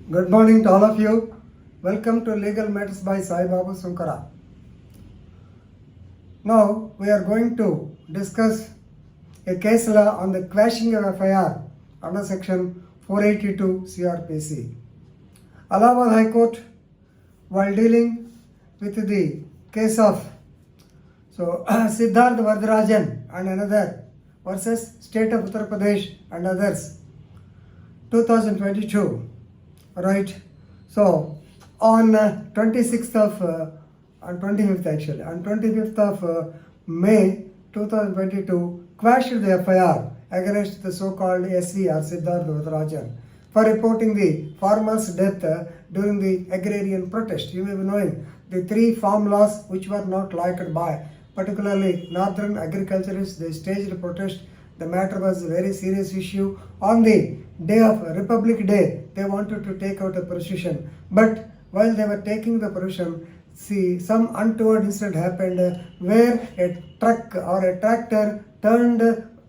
Good morning to all of you. Welcome to Legal Matters by Sai Babu Sunkara. Now we are going to discuss a case law on the quashing of FIR under section 482 CRPC. Allahabad High Court, while dealing with the case of Siddhardh Rajan and another versus State of Uttar Pradesh and others, 2022. Right, so on 25th of May 2022, quashed the FIR against the so-called SVR Siddhardh Rajan for reporting the farmer's death during the agrarian protest. You may be knowing the three farm laws which were not liked by particularly northern agriculturists. They staged a protest. The matter was a very serious issue. On the day of Republic Day, they wanted to take out a procession. But while they were taking the procession, some untoward incident happened where a truck or a tractor turned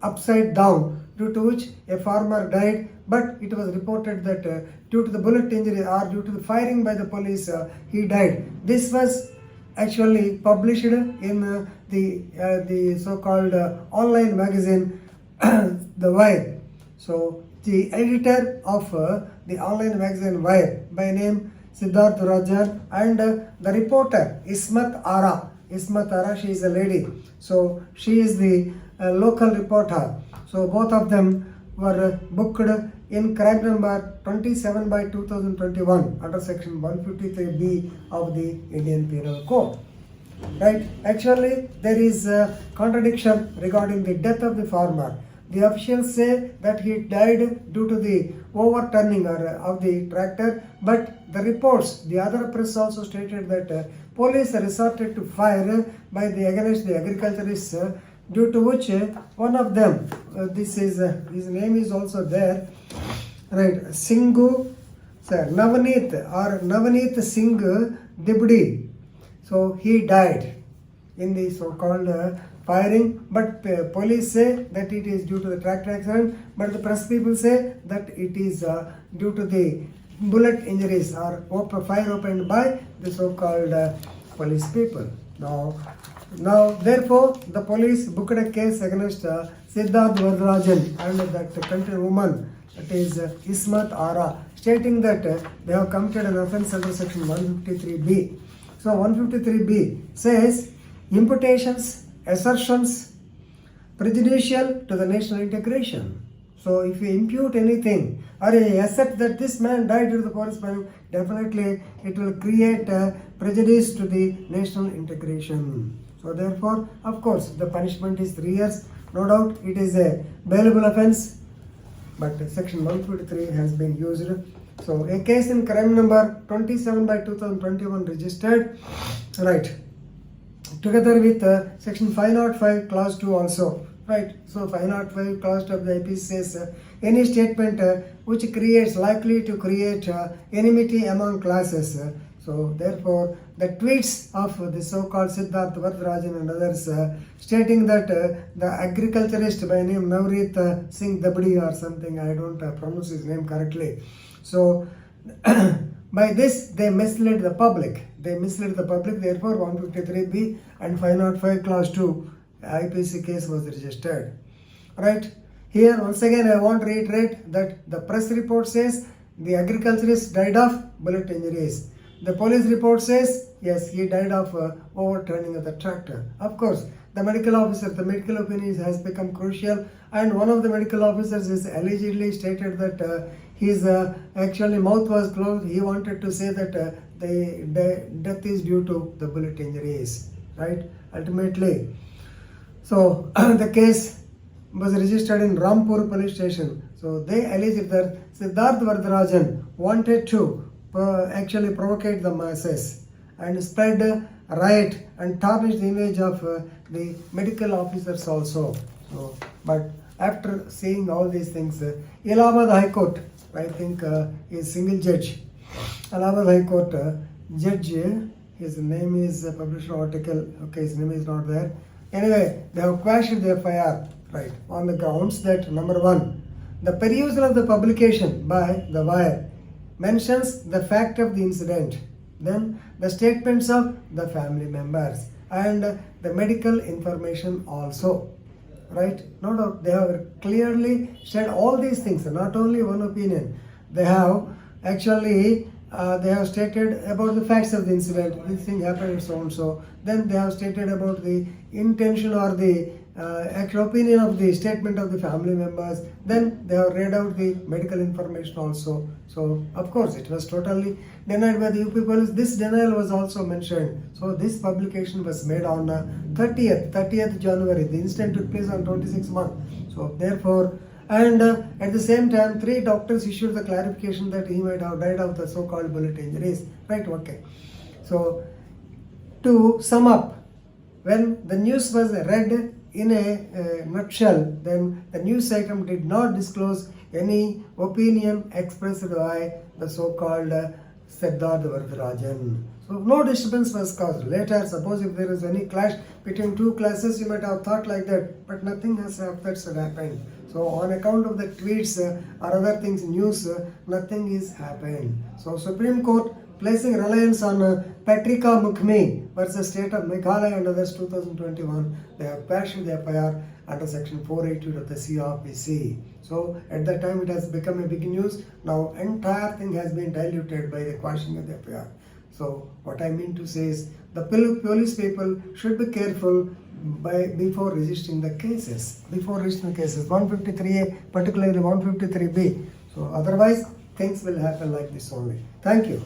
upside down, due to which a farmer died. But it was reported that due to the bullet injury or due to the firing by the police, he died. This was actually published in the so-called online magazine The Wire. So the editor of the online magazine Wire by name Siddhardh Rajan and the reporter Ismat Ara, she is a lady. So she is the local reporter. So both of them were booked in crime number 27 by 2021 under section 153B of the Indian Penal Code. Right? Actually, there is a contradiction regarding the death of the farmer. The officials say that he died due to the overturning of the tractor, but the reports, the other press also stated that police resorted to fire against the agriculturists, due to which one of them, his name is also there, right? Navneet Singh Dibdi. So he died in the so-called firing, but police say that it is due to the tractor accident, but the press people say that it is due to the bullet injuries or fire opened by the so-called police people. Now, therefore, the police booked a case against Siddhardh Rajan and that country woman, that is Ismat Ara, stating that they have committed an offence under section 153B. So 153B says imputations, assertions prejudicial to the national integration. So if you impute anything or you assert that this man died due to the forest fire, definitely it will create prejudice to the national integration. So therefore, of course, the punishment is 3 years. No doubt it is a bailable offence, but section 153 has been used. So a case in crime number 27 by 2021 registered, right, together with section 505 clause 2 also, right. So 505 clause 2 of the IPC says any statement which likely to create enmity among classes. So therefore the tweets of the so-called Siddhardh Rajan and others stating that the agriculturist by name Navneet Singh Dibdi or something, I don't pronounce his name correctly. So by this they misled the public. Therefore 153B and 505 clause 2 IPC case was registered. Right. Here once again I want to reiterate that the press report says the agriculturist died of bullet injuries. The police report says yes, he died of overturning of the tractor. Of course, the medical opinion has become crucial, and one of the medical officers is allegedly stated that his actually mouth was closed. He wanted to say that the death is due to the bullet injuries, right? Ultimately, so the case was registered in Rampur police station. So they alleged that Siddhardh Rajan wanted to actually provocate the masses and spread riot and tarnish the image of the medical officers also. So, but after seeing all these things, Allahabad High Court, I think is single judge. Allahabad High Court judge, his name is published article. Okay, his name is not there. Anyway, they have quashed the FIR, right, on the grounds that number one, the perusal of the publication by the Wire mentions the fact of the incident, then the statements of the family members and the medical information also. Right? No doubt they have clearly said all these things, not only one opinion. They have actually they have stated about the facts of the incident. This thing happened so and so. Then they have stated about the intention or the actual opinion of the statement of the family members. Then they have read out the medical information also. So of course it was totally denied by the UP police. This denial was also mentioned. So this publication was made on 30th January. The incident took place on 26th month. So therefore, and at the same time, 3 doctors issued the clarification that he might have died of the so-called bullet injuries. Right? Okay. So to sum up, when the news was read in a nutshell, then the news item did not disclose any opinion expressed by the so-called Siddhardh Rajan. So no disturbance was caused. Later, suppose if there is any clash between 2 classes, you might have thought like that, but nothing has happened. So on account of the tweets or other things, news, nothing is happened. So Supreme Court placing reliance on Patrika Mukhmi versus State of Meghalaya and others 2021, they have quashed the FIR under section 482 of the CRPC. So at that time it has become a big news. Now entire thing has been diluted by the quashing of the FIR. So what I mean to say is the police people should be careful before registering the cases. 153A, particularly 153B. So otherwise things will happen like this only. Thank you.